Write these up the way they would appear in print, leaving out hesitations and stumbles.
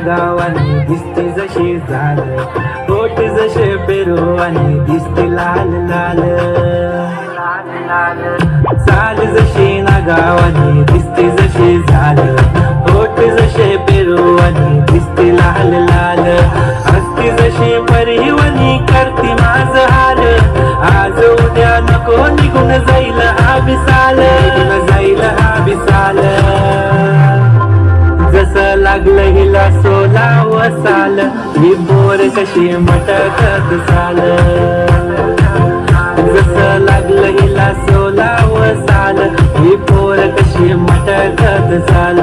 नागावानी दिसते जशी झाल, पोट जसे पेरू आणि दिसते लाल लाल चाल जशी नागावानी दिसते जशी झाल, पोट जसे पेरू आणि दिसते लाल लाल हसती जशी परिवनी करती माझ हाल, आज उद्या नको निघून जाईल हा विसाल, जाईल हा विसाल जसं लागलं हिला 16 साल, ही पोर कशी मटकत चाल, जसं लागलं हिला 16 साल, ही पोर कशी मटकत चाल,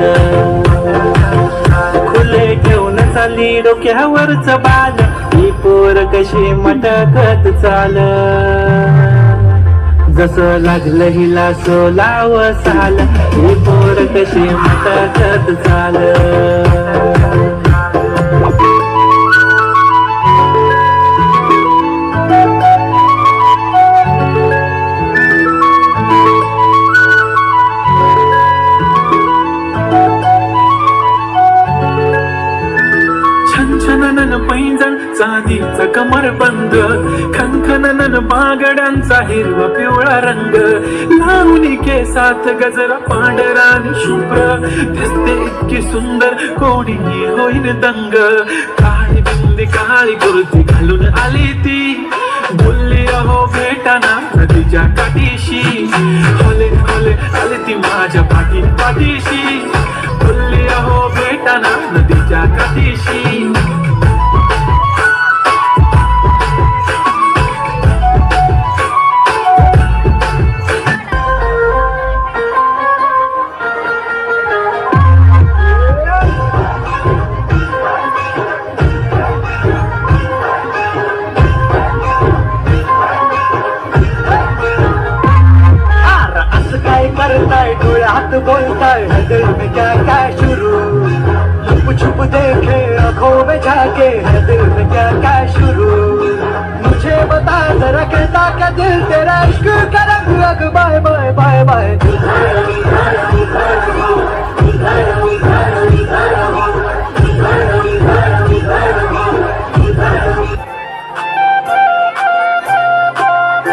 खुले घेऊन चालली डोक्यावरच बाल, ही पोर कशी मटकत चाल, जसं लागलं हिला 16 साल, ही पोर कशी मटकत चाल. छनछनन पैंजण चांदीचा कमरबंद, खनखनन बागड्यांचा हिरवा पिवळा रंग, लावणी केसात गजरा पांढरा आणि शुभ्र, दिसते इतकी सुंदर कोणीही होईन दंग, काळी बिंदी काळी कुर्ती घालून आली ती, बोलली अहो भेटाना नदीच्या काठीशी, होले होले आली ती माझ्या पाठीशी, बोलली अहो भेटाना नदीच्या काठीशी. करताय डोळ्यात बोलताय, दिल में क्या क्या शुरू, छुप छुप देखे आंखों में झाके, दिल में क्या क्या शुरू, मुझे बता जरा कहता क्या दिल तेरा इश्क का रंग, बाय बाय बाय बाय.